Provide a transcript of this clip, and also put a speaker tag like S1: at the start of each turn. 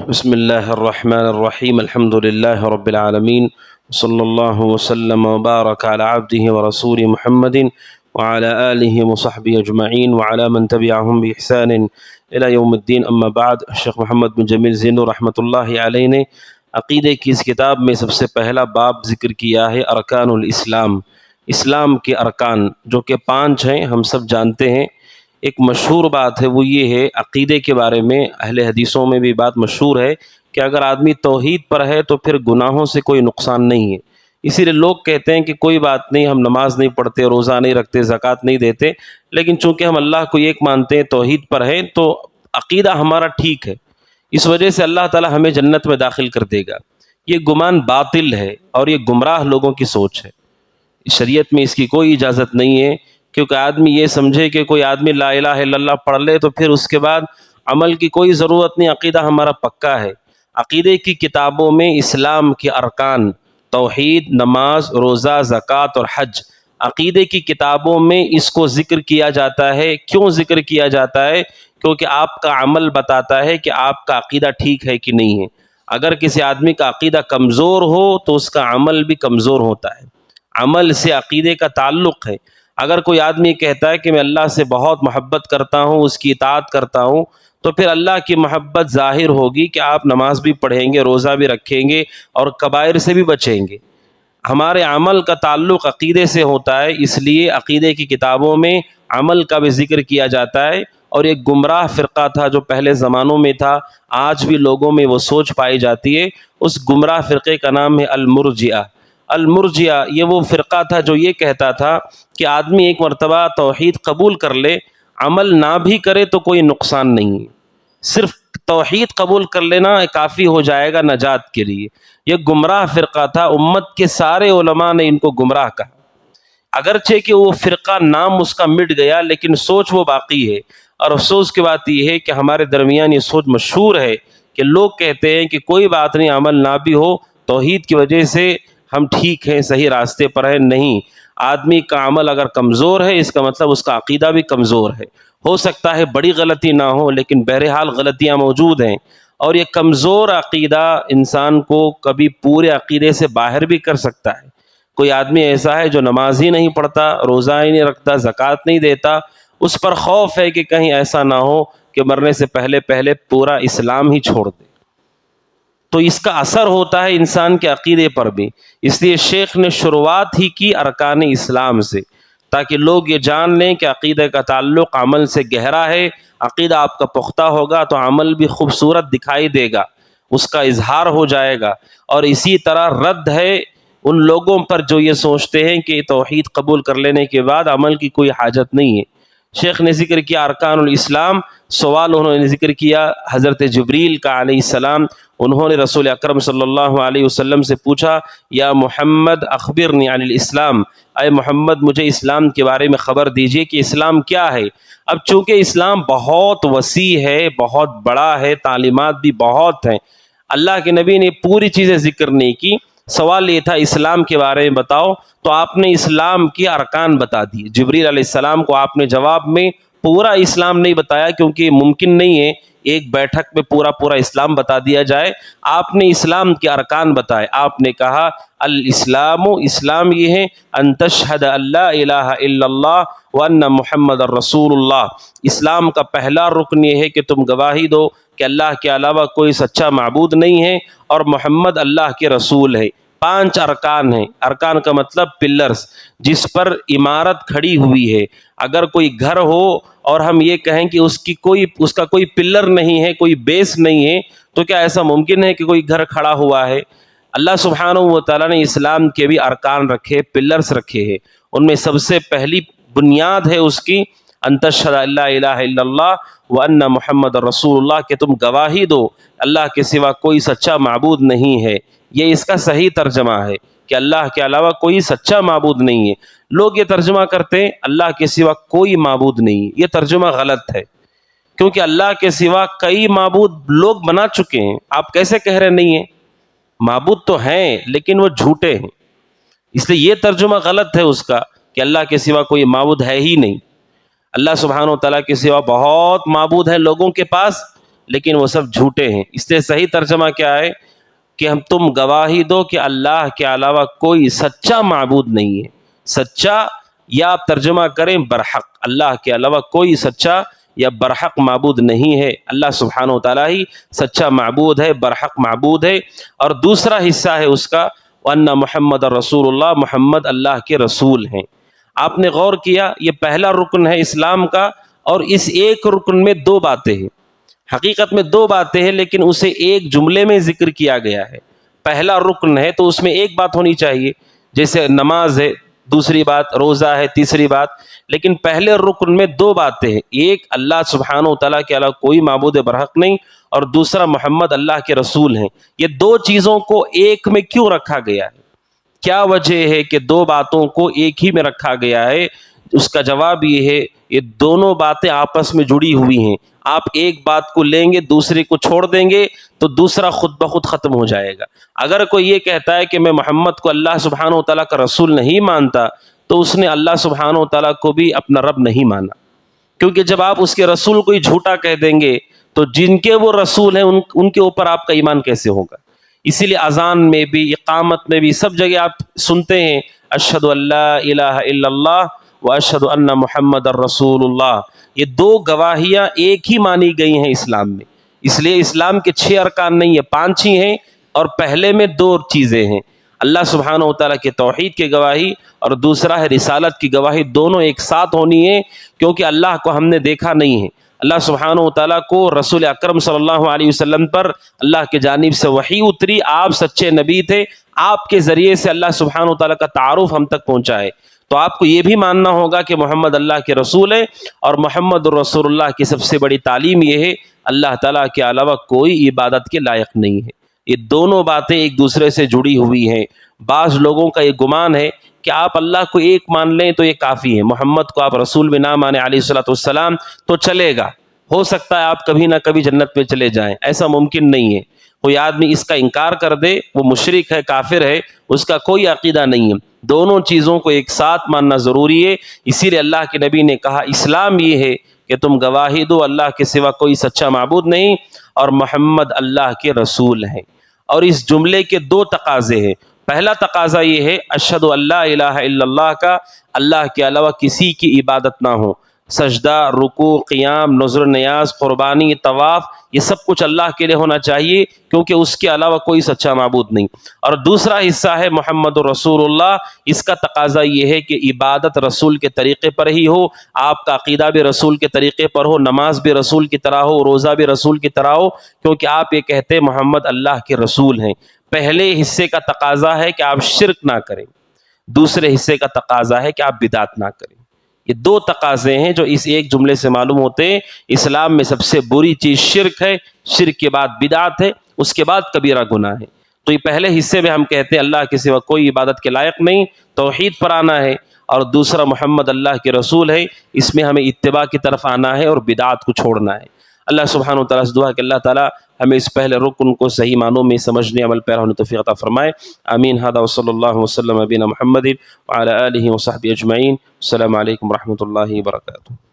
S1: بسم اللہ الرحمن الرحیم الحمد للہ رب العالمین صلی اللہ وسلم وبارک علی عبدہ ورسولہ محمد وعلی آلہ وصحبہ اجمعین وعلی من تبعہم بإحسان الی یوم الدین. اما بعد. شیخ محمد بن جمیل زینو رحمۃ اللہ علیہ نے عقیدے کی اس کتاب میں سب سے پہلا باب ذکر کیا ہے ارکان الاسلام، اسلام کے ارکان، جو کہ 5 ہیں، ہم سب جانتے ہیں. ایک مشہور بات ہے، وہ یہ ہے عقیدے کے بارے میں اہل حدیثوں میں بھی بات مشہور ہے کہ اگر آدمی توحید پر ہے تو پھر گناہوں سے کوئی نقصان نہیں ہے. اسی لیے لوگ کہتے ہیں کہ کوئی بات نہیں، ہم نماز نہیں پڑھتے، روزہ نہیں رکھتے، زکوٰۃ نہیں دیتے، لیکن چونکہ ہم اللہ کو ایک مانتے ہیں، توحید پر ہیں، تو عقیدہ ہمارا ٹھیک ہے، اس وجہ سے اللہ تعالی ہمیں جنت میں داخل کر دے گا. یہ گمان باطل ہے اور یہ گمراہ لوگوں کی سوچ ہے. شریعت میں اس کی کوئی اجازت نہیں ہے، کیونکہ آدمی یہ سمجھے کہ کوئی آدمی لا الہ الا اللہ پڑھ لے تو پھر اس کے بعد عمل کی کوئی ضرورت نہیں، عقیدہ ہمارا پکا ہے. عقیدے کی کتابوں میں اسلام کے ارکان، توحید، نماز، روزہ، زکوٰۃ اور حج، عقیدے کی کتابوں میں اس کو ذکر کیا جاتا ہے. کیوں ذکر کیا جاتا ہے؟ کیونکہ آپ کا عمل بتاتا ہے کہ آپ کا عقیدہ ٹھیک ہے کہ نہیں ہے. اگر کسی آدمی کا عقیدہ کمزور ہو تو اس کا عمل بھی کمزور ہوتا ہے. عمل سے عقیدے کا تعلق ہے. اگر کوئی آدمی کہتا ہے کہ میں اللہ سے بہت محبت کرتا ہوں، اس کی اطاعت کرتا ہوں، تو پھر اللہ کی محبت ظاہر ہوگی کہ آپ نماز بھی پڑھیں گے، روزہ بھی رکھیں گے اور کبائر سے بھی بچیں گے. ہمارے عمل کا تعلق عقیدے سے ہوتا ہے، اس لیے عقیدے کی کتابوں میں عمل کا بھی ذکر کیا جاتا ہے. اور ایک گمراہ فرقہ تھا جو پہلے زمانوں میں تھا، آج بھی لوگوں میں وہ سوچ پائی جاتی ہے. اس گمراہ فرقے کا نام ہے المرجئہ. المرجئہ یہ وہ فرقہ تھا جو یہ کہتا تھا کہ آدمی ایک مرتبہ توحید قبول کر لے، عمل نہ بھی کرے تو کوئی نقصان نہیں ہے، صرف توحید قبول کر لینا کافی ہو جائے گا نجات کے لیے. یہ گمراہ فرقہ تھا، امت کے سارے علماء نے ان کو گمراہ کہا. اگرچہ کہ وہ فرقہ نام اس کا مٹ گیا، لیکن سوچ وہ باقی ہے. اور افسوس کی بات یہ ہے کہ ہمارے درمیان یہ سوچ مشہور ہے کہ لوگ کہتے ہیں کہ کوئی بات نہیں، عمل نہ بھی ہو، توحید کی وجہ سے ہم ٹھیک ہیں، صحیح راستے پر ہیں. نہیں، آدمی کا عمل اگر کمزور ہے اس کا مطلب اس کا عقیدہ بھی کمزور ہے. ہو سکتا ہے بڑی غلطی نہ ہو، لیکن بہرحال غلطیاں موجود ہیں. اور یہ کمزور عقیدہ انسان کو کبھی پورے عقیدے سے باہر بھی کر سکتا ہے. کوئی آدمی ایسا ہے جو نماز ہی نہیں پڑھتا، روزہ ہی نہیں رکھتا، زکوٰۃ نہیں دیتا، اس پر خوف ہے کہ کہیں ایسا نہ ہو کہ مرنے سے پہلے پورا اسلام ہی چھوڑ دے. تو اس کا اثر ہوتا ہے انسان کے عقیدے پر بھی. اس لیے شیخ نے شروعات ہی کی ارکان اسلام سے، تاکہ لوگ یہ جان لیں کہ عقیدے کا تعلق عمل سے گہرا ہے. عقیدہ آپ کا پختہ ہوگا تو عمل بھی خوبصورت دکھائی دے گا، اس کا اظہار ہو جائے گا. اور اسی طرح رد ہے ان لوگوں پر جو یہ سوچتے ہیں کہ توحید قبول کر لینے کے بعد عمل کی کوئی حاجت نہیں ہے. شیخ نے ذکر کیا ارکان الاسلام. سوال انہوں نے ذکر کیا حضرت جبریل کا علیہ السلام. انہوں نے رسول اکرم صلی اللہ علیہ وسلم سے پوچھا، یا محمد اخبرنی عن الاسلام، اے محمد مجھے اسلام کے بارے میں خبر دیجئے کہ اسلام کیا ہے. اب چونکہ اسلام بہت وسیع ہے، بہت بڑا ہے، تعلیمات بھی بہت ہیں، اللہ کے نبی نے پوری چیزیں ذکر نہیں کی. سوال یہ تھا اسلام کے بارے میں بتاؤ، تو آپ نے اسلام کے ارکان بتا دیے. جبریل علیہ السلام کو آپ نے جواب میں پورا اسلام نہیں بتایا، کیونکہ ممکن نہیں ہے ایک بیٹھک میں پورا اسلام بتا دیا جائے. آپ نے اسلام کے ارکان بتائے. آپ نے کہا الاسلام، اسلام یہ ہے ان تشہد ان لا الہ الا اللہ وان محمد الرسول اللہ. اسلام کا پہلا رکن یہ ہے کہ تم گواہی دو کہ اللہ کے علاوہ کوئی سچا معبود نہیں ہے اور محمد اللہ کے رسول ہے. 5 ارکان ہیں. ارکان کا مطلب پلرز، جس پر عمارت کھڑی ہوئی ہے. اگر کوئی گھر ہو اور ہم یہ کہیں کہ اس کا کوئی پلر نہیں ہے، کوئی بیس نہیں ہے، تو کیا ایسا ممکن ہے کہ کوئی گھر کھڑا ہوا ہے؟ اللہ سبحانہ و تعالیٰ نے اسلام کے بھی ارکان رکھے، پلرز رکھے ہیں. ان میں سب سے پہلی بنیاد ہے اس کی ان تشہد ان لا الہ الا اللہ وان محمد رسول اللہ، کہ تم گواہی دو اللہ کے سوا کوئی سچا معبود نہیں ہے. یہ اس کا صحیح ترجمہ ہے کہ اللہ کے علاوہ کوئی سچا معبود نہیں ہے. لوگ یہ ترجمہ کرتے ہیں اللہ کے سوا کوئی معبود نہیں. یہ ترجمہ غلط ہے، کیونکہ اللہ کے سوا کئی معبود لوگ بنا چکے ہیں. آپ کیسے کہہ رہے نہیں ہیں؟ معبود تو ہیں لیکن وہ جھوٹے ہیں. اس لیے یہ ترجمہ غلط ہے اس کا کہ اللہ کے سوا کوئی معبود ہے ہی نہیں. اللہ سبحانہ و تعالیٰ کے سوا بہت معبود ہیں لوگوں کے پاس، لیکن وہ سب جھوٹے ہیں۔ اس لیے صحیح ترجمہ کیا ہے کہ تم گواہی دو کہ اللہ کے علاوہ کوئی سچا معبود نہیں ہے۔ سچا، یا آپ ترجمہ کریں برحق، اللہ کے علاوہ کوئی سچا یا برحق معبود نہیں ہے، اللہ سبحانہ و تعالیٰ ہی سچا معبود ہے، برحق معبود ہے۔ اور دوسرا حصہ ہے اس کا وَأَنَّ محمد رسول اللہ، محمد اللہ کے رسول ہیں۔ آپ نے غور کیا، یہ پہلا رکن ہے اسلام کا، اور اس ایک رکن میں دو باتیں ہیں، حقیقت میں دو باتیں ہیں لیکن اسے ایک جملے میں ذکر کیا گیا ہے۔ پہلا رکن ہے تو اس میں ایک بات ہونی چاہیے، جیسے نماز ہے، دوسری بات روزہ ہے، تیسری بات، لیکن پہلے رکن میں دو باتیں ہیں، ایک اللہ سبحانہ و تعالیٰ کے علاوہ کوئی معبود برحق نہیں، اور دوسرا محمد اللہ کے رسول ہیں۔ یہ دو چیزوں کو ایک میں کیوں رکھا گیا ہے؟ کیا وجہ ہے کہ دو باتوں کو ایک ہی میں رکھا گیا ہے؟ اس کا جواب یہ ہے، یہ دونوں باتیں آپس میں جڑی ہوئی ہیں۔ آپ ایک بات کو لیں گے، دوسرے کو چھوڑ دیں گے تو دوسرا خود بخود ختم ہو جائے گا۔ اگر کوئی یہ کہتا ہے کہ میں محمد کو اللہ سبحانہ و تعالیٰ کا رسول نہیں مانتا، تو اس نے اللہ سبحانہ و تعالیٰ کو بھی اپنا رب نہیں مانا، کیونکہ جب آپ اس کے رسول کو ہی جھوٹا کہہ دیں گے تو جن کے وہ رسول ہیں ان کے اوپر آپ کا ایمان کیسے ہوگا؟ اسی لیے اذان میں بھی، اقامت میں بھی، سب جگہ آپ سنتے ہیں اشہد ان لا الہ الا اللہ واشہد ان محمد الرسول اللہ۔ یہ دو گواہیاں ایک ہی مانی گئی ہیں اسلام میں۔ اس لیے اسلام کے 6 ارکان نہیں ہیں، 5 ہی ہیں، اور پہلے میں 2 چیزیں ہیں، اللہ سبحانہ و تعالیٰ کے توحید کی گواہی اور دوسرا ہے رسالت کی گواہی۔ دونوں ایک ساتھ ہونی ہے، کیونکہ اللہ کو ہم نے دیکھا نہیں ہے۔ اللہ سبحانہ و تعالیٰ کو رسول اکرم صلی اللہ علیہ وسلم پر اللہ کی جانب سے وحی اتری، آپ سچے نبی تھے، آپ کے ذریعے سے اللہ سبحانہ و تعالیٰ کا تعارف ہم تک پہنچا ہے۔ تو آپ کو یہ بھی ماننا ہوگا کہ محمد اللہ کے رسول ہے، اور محمد الرسول اللہ کی سب سے بڑی تعلیم یہ ہے اللہ تعالیٰ کے علاوہ کوئی عبادت کے لائق نہیں ہے۔ یہ دونوں باتیں ایک دوسرے سے جڑی ہوئی ہیں۔ بعض لوگوں کا یہ گمان ہے کہ آپ اللہ کو ایک مان لیں تو یہ کافی ہے، محمد کو آپ رسول بھی نہ مانیں علیہ الصلوۃ والسلام تو چلے گا، ہو سکتا ہے آپ کبھی نہ کبھی جنت میں چلے جائیں۔ ایسا ممکن نہیں ہے۔ کوئی آدمی اس کا انکار کر دے وہ مشرک ہے، کافر ہے، اس کا کوئی عقیدہ نہیں ہے۔ دونوں چیزوں کو ایک ساتھ ماننا ضروری ہے۔ اسی لیے اللہ کے نبی نے کہا اسلام یہ ہے کہ تم گواہی دو اللہ کے سوا کوئی سچا معبود نہیں، اور محمد اللہ کے رسول ہیں۔ اور اس جملے کے 2 تقاضے ہیں۔ پہلا تقاضا یہ ہے اشہد ان لا الہ الا اللہ کا، اللہ کے علاوہ کسی کی عبادت نہ ہو، سجدہ، رکوع، قیام، نذر نیاز، قربانی، طواف، یہ سب کچھ اللہ کے لیے ہونا چاہیے، کیونکہ اس کے علاوہ کوئی سچا معبود نہیں۔ اور دوسرا حصہ ہے محمد رسول اللہ، اس کا تقاضا یہ ہے کہ عبادت رسول کے طریقے پر ہی ہو، آپ کا عقیدہ بھی رسول کے طریقے پر ہو، نماز بھی رسول کی طرح ہو، روزہ بھی رسول کی طرح ہو، کیونکہ آپ یہ کہتے ہیں محمد اللہ کے رسول ہیں۔ پہلے حصے کا تقاضا ہے کہ آپ شرک نہ کریں، دوسرے حصے کا تقاضا ہے کہ آپ بدعت نہ کریں۔ یہ 2 تقاضے ہیں جو اس ایک جملے سے معلوم ہوتے ہیں۔ اسلام میں سب سے بری چیز شرک ہے، شرک کے بعد بدعت ہے، اس کے بعد کبیرہ گناہ ہے۔ تو یہ پہلے حصے میں ہم کہتے ہیں اللہ کے سوا کوئی عبادت کے لائق نہیں، توحید پر آنا ہے، اور دوسرا محمد اللہ کے رسول ہے، اس میں ہمیں اتباع کی طرف آنا ہے اور بدعات کو چھوڑنا ہے۔ اللہ سبحانہ و تعالیٰ سے دعا کہ اللہ تعالیٰ ہمیں اس پہلے رکن کو صحیح معنوں میں سمجھنے، عمل پیرا ہونے توفیق عطا فرمائے۔ آمین۔ ھذا وصلی اللہ وسلم نبینا محمد وعلی آلہ وصحبہ اجمعین۔ السلام علیکم ورحمۃ اللہ وبرکاتہ۔